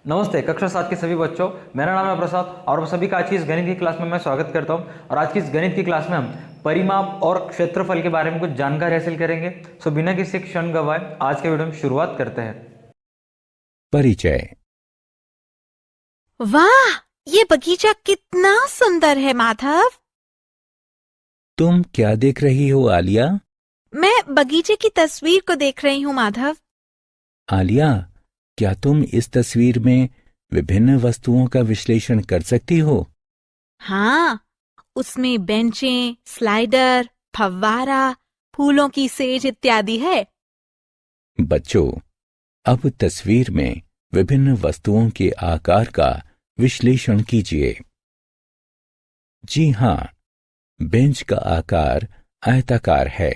नमस्ते कक्षा 7 के सभी बच्चों। मेरा नाम है प्रसाद और सभी का आज की इस गणित की क्लास में मैं स्वागत करता हूं। और आज की इस गणित की क्लास में हम परिमाप और क्षेत्रफल के बारे में कुछ जानकारी हासिल करेंगे। सो बिना किसी क्षण गवाए आज के वीडियो में शुरुआत करते हैं। परिचय। वाह, ये बगीचा कितना सुंदर है माधव। तुम क्या देख रही हो आलिया? मैं बगीचे की तस्वीर को देख रही हूँ माधव। आलिया, क्या तुम इस तस्वीर में विभिन्न वस्तुओं का विश्लेषण कर सकती हो? हाँ, उसमें बेंचें, स्लाइडर, फव्वारा, फूलों की सेज इत्यादि है। बच्चों, अब तस्वीर में विभिन्न वस्तुओं के आकार का विश्लेषण कीजिए। जी हाँ, बेंच का आकार आयताकार है।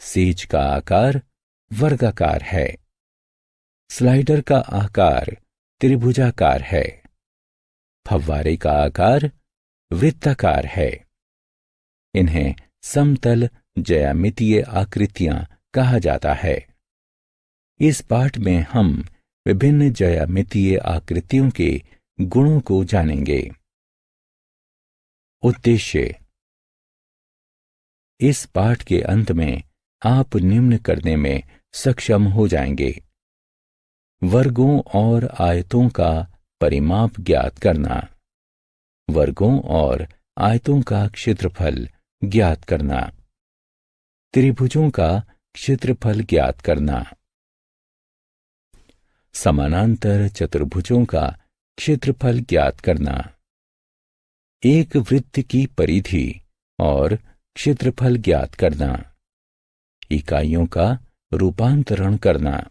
सेज का आकार वर्गाकार है। स्लाइडर का आकार त्रिभुजाकार है। फव्वारे का आकार वृत्ताकार है। इन्हें समतल ज्यामितीय आकृतियां कहा जाता है। इस पाठ में हम विभिन्न ज्यामितीय आकृतियों के गुणों को जानेंगे। उद्देश्य। इस पाठ के अंत में आप निम्न करने में सक्षम हो जाएंगे: वर्गों और आयतों का परिमाप ज्ञात करना, वर्गों और आयतों का क्षेत्रफल ज्ञात करना, त्रिभुजों का क्षेत्रफल ज्ञात करना, समानांतर चतुर्भुजों का क्षेत्रफल ज्ञात करना, एक वृत्त की परिधि और क्षेत्रफल ज्ञात करना, इकाइयों का रूपांतरण करना,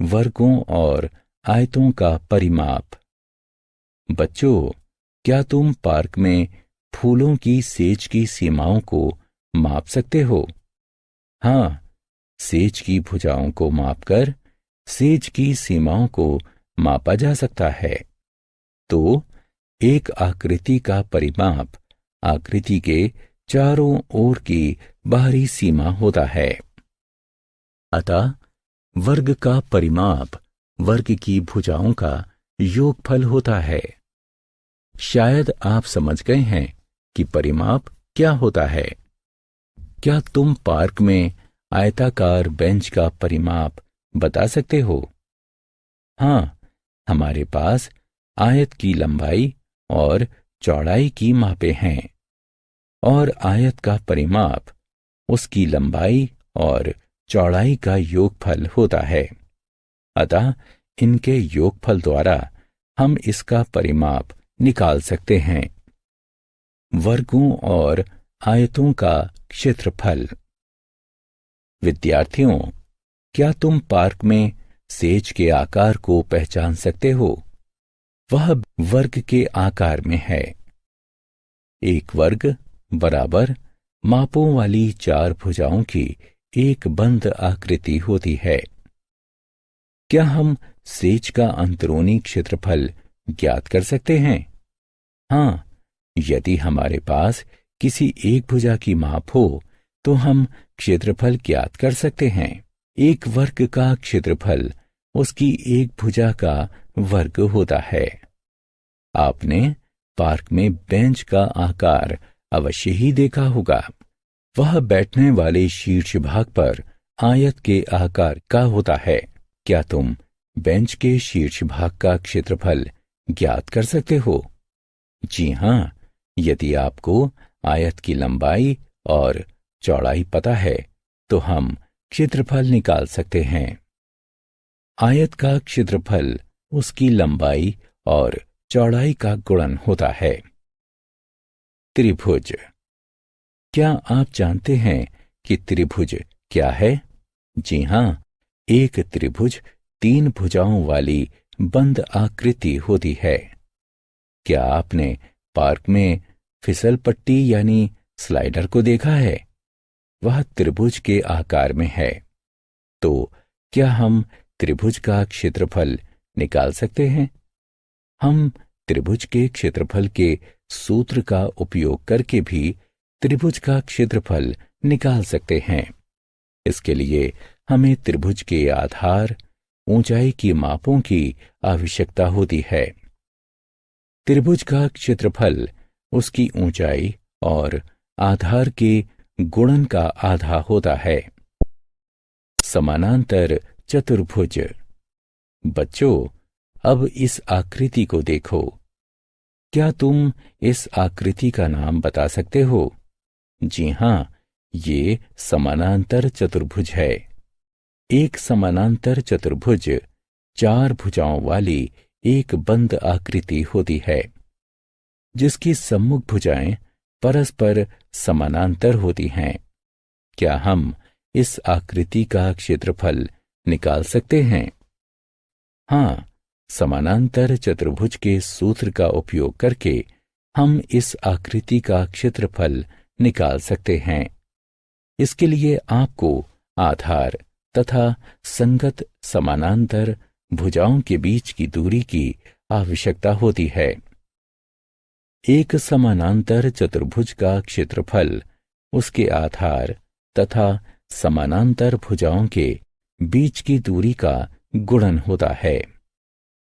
वर्गों और आयतों का परिमाप। बच्चों, क्या तुम पार्क में फूलों की सेज की सीमाओं को माप सकते हो? हाँ, सेज की भुजाओं को मापकर सेज की सीमाओं को मापा जा सकता है। तो एक आकृति का परिमाप आकृति के चारों ओर की बाहरी सीमा होता है। अतः वर्ग का परिमाप वर्ग की भुजाओं का योगफल होता है। शायद आप समझ गए हैं कि परिमाप क्या होता है। क्या तुम पार्क में आयताकार बेंच का परिमाप बता सकते हो? हाँ, हमारे पास आयत की लंबाई और चौड़ाई की मापें हैं और आयत का परिमाप उसकी लंबाई और चौड़ाई का योगफल होता है। अतः इनके योगफल द्वारा हम इसका परिमाप निकाल सकते हैं। वर्गों और आयतों का क्षेत्रफल। विद्यार्थियों, क्या तुम पार्क में सेज के आकार को पहचान सकते हो? वह वर्ग के आकार में है। एक वर्ग बराबर मापों वाली चार भुजाओं की एक बंद आकृति होती है। क्या हम सेज का अंदरूनी क्षेत्रफल ज्ञात कर सकते हैं? हाँ, यदि हमारे पास किसी एक भुजा की माप हो तो हम क्षेत्रफल ज्ञात कर सकते हैं। एक वर्ग का क्षेत्रफल उसकी एक भुजा का वर्ग होता है। आपने पार्क में बेंच का आकार अवश्य ही देखा होगा। वह बैठने वाले शीर्ष भाग पर आयत के आकार का होता है। क्या तुम बेंच के शीर्ष भाग का क्षेत्रफल ज्ञात कर सकते हो? जी हाँ, यदि आपको आयत की लंबाई और चौड़ाई पता है तो हम क्षेत्रफल निकाल सकते हैं। आयत का क्षेत्रफल उसकी लंबाई और चौड़ाई का गुणन होता है। त्रिभुज। क्या आप जानते हैं कि त्रिभुज क्या है? जी हाँ, एक त्रिभुज तीन भुजाओं वाली बंद आकृति होती है। क्या आपने पार्क में फिसल पट्टी यानी स्लाइडर को देखा है? वह त्रिभुज के आकार में है। तो क्या हम त्रिभुज का क्षेत्रफल निकाल सकते हैं? हम त्रिभुज के क्षेत्रफल के सूत्र का उपयोग करके भी त्रिभुज का क्षेत्रफल निकाल सकते हैं। इसके लिए हमें त्रिभुज के आधार, ऊंचाई की मापों की आवश्यकता होती है। त्रिभुज का क्षेत्रफल उसकी ऊंचाई और आधार के गुणन का आधा होता है। समानांतर चतुर्भुज। बच्चों, अब इस आकृति को देखो। क्या तुम इस आकृति का नाम बता सकते हो? जी हां, ये समानांतर चतुर्भुज है। एक समानांतर चतुर्भुज 4 भुजाओं वाली एक बंद आकृति होती है, जिसकी सम्मुख भुजाएं परस्पर समानांतर होती हैं। क्या हम इस आकृति का क्षेत्रफल निकाल सकते हैं? हां, समानांतर चतुर्भुज के सूत्र का उपयोग करके हम इस आकृति का क्षेत्रफल निकाल सकते हैं। इसके लिए आपको आधार तथा संगत समानांतर भुजाओं के बीच की दूरी की आवश्यकता होती है। एक समानांतर चतुर्भुज का क्षेत्रफल उसके आधार तथा समानांतर भुजाओं के बीच की दूरी का गुणन होता है,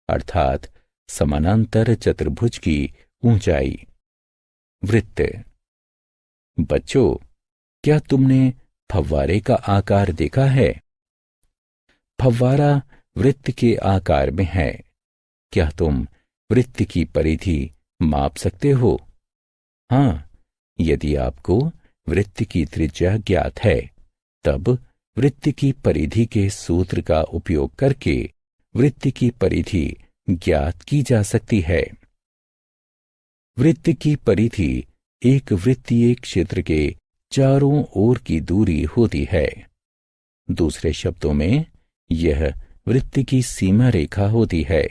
अर्थात समानांतर चतुर्भुज की ऊंचाई। वृत्त। बच्चों, क्या तुमने फव्वारे का आकार देखा है? फव्वारा वृत्त के आकार में है। क्या तुम वृत्त की परिधि माप सकते हो? हां, यदि आपको वृत्त की त्रिज्या ज्ञात है, तब वृत्त की परिधि के सूत्र का उपयोग करके वृत्त की परिधि ज्ञात की जा सकती है। वृत्त की परिधि एक वृत्तीय क्षेत्र के चारों ओर की दूरी होती है। दूसरे शब्दों में, यह वृत्त की सीमा रेखा होती है।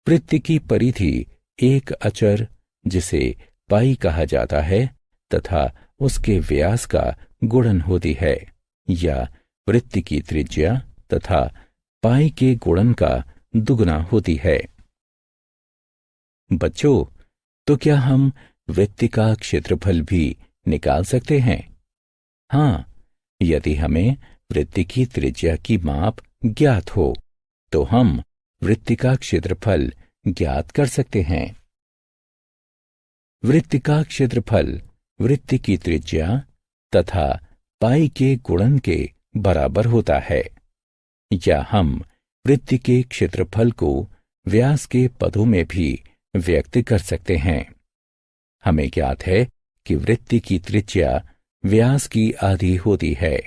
वृत्त की परिधि एक अचर, जिसे पाई कहा जाता है, तथा उसके व्यास का गुणन होती है, या वृत्त की त्रिज्या तथा पाई के गुणन का दुगना होती है। बच्चों, तो क्या हम वृत्त का क्षेत्रफल भी निकाल सकते हैं? हां, यदि हमें वृत्त की त्रिज्या की माप ज्ञात हो, तो हम वृत्त का क्षेत्रफल ज्ञात कर सकते हैं। वृत्त का क्षेत्रफल वृत्त की त्रिज्या तथा पाई के गुणन के बराबर होता है, या हम वृत्त के क्षेत्रफल को व्यास के पदों में भी व्यक्त कर सकते हैं। हमें ज्ञात है कि वृत्त की त्रिज्या व्यास की आधी होती है,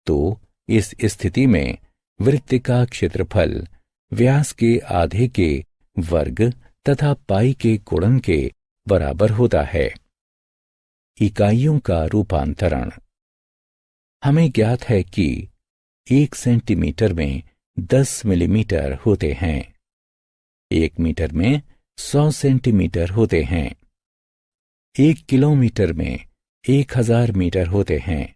तो इस स्थिति में वृत्त का क्षेत्रफल व्यास के आधे के वर्ग तथा पाई के गुणन के बराबर होता है। इकाइयों का रूपांतरण। हमें ज्ञात है कि 1 सेंटीमीटर में 10 मिलीमीटर होते हैं। 1 मीटर में 100 सेंटीमीटर होते हैं। 1 किलोमीटर में 1000 मीटर होते हैं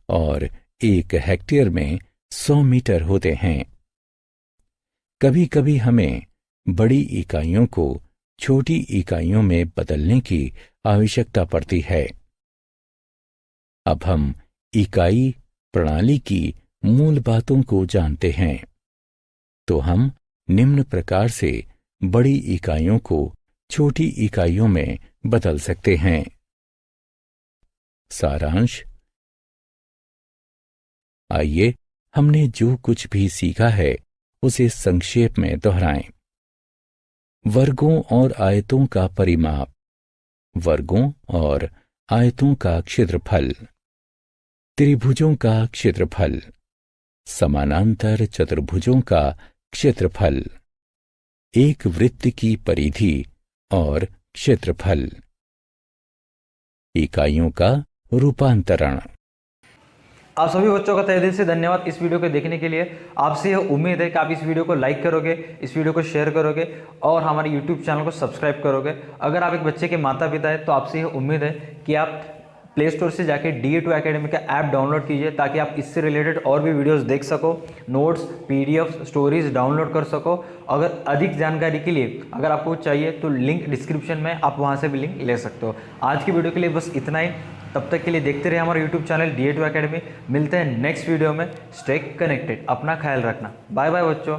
और 1 हेक्टेयर में 100 मीटर होते हैं। कभी कभी हमें बड़ी इकाइयों को छोटी इकाइयों में बदलने की आवश्यकता पड़ती है। अब हम इकाई प्रणाली की मूल बातों को जानते हैं, तो हम निम्न प्रकार से बड़ी इकाइयों को छोटी इकाइयों में बदल सकते हैं। सारांश। आइए हमने जो कुछ भी सीखा है उसे संक्षेप में दोहराएं। वर्गों और आयतों का परिमाप, वर्गों और आयतों का क्षेत्रफल, त्रिभुजों का क्षेत्रफल, समानांतर चतुर्भुजों का क्षेत्रफल, एक वृत्त की परिधि और क्षेत्रफल, इकाइयों का रूपांतरण। आप सभी बच्चों का तहे दिल से धन्यवाद इस वीडियो को देखने के लिए। आपसे यह उम्मीद है कि आप इस वीडियो को लाइक करोगे, इस वीडियो को शेयर करोगे और हमारे यूट्यूब चैनल को सब्सक्राइब करोगे। अगर आप एक बच्चे के माता पिता हैं तो आपसे यह उम्मीद है कि आप प्ले स्टोर से जाके DA2 एकेडमी का ऐप डाउनलोड कीजिए, ताकि आप इससे रिलेटेड और भी वीडियोस देख सको, नोट्स, PDF, स्टोरीज डाउनलोड कर सको। अगर अधिक जानकारी के लिए अगर आपको चाहिए तो लिंक डिस्क्रिप्शन में, आप वहां से भी लिंक ले सकते हो। आज की वीडियो के लिए बस इतना ही। तब तक के लिए देखते रहिए हमारा यूट्यूब चैनल DA2 अकेडमी। मिलते हैं नेक्स्ट वीडियो में। स्टे कनेक्टेड, अपना ख्याल रखना। बाय बाय बच्चों।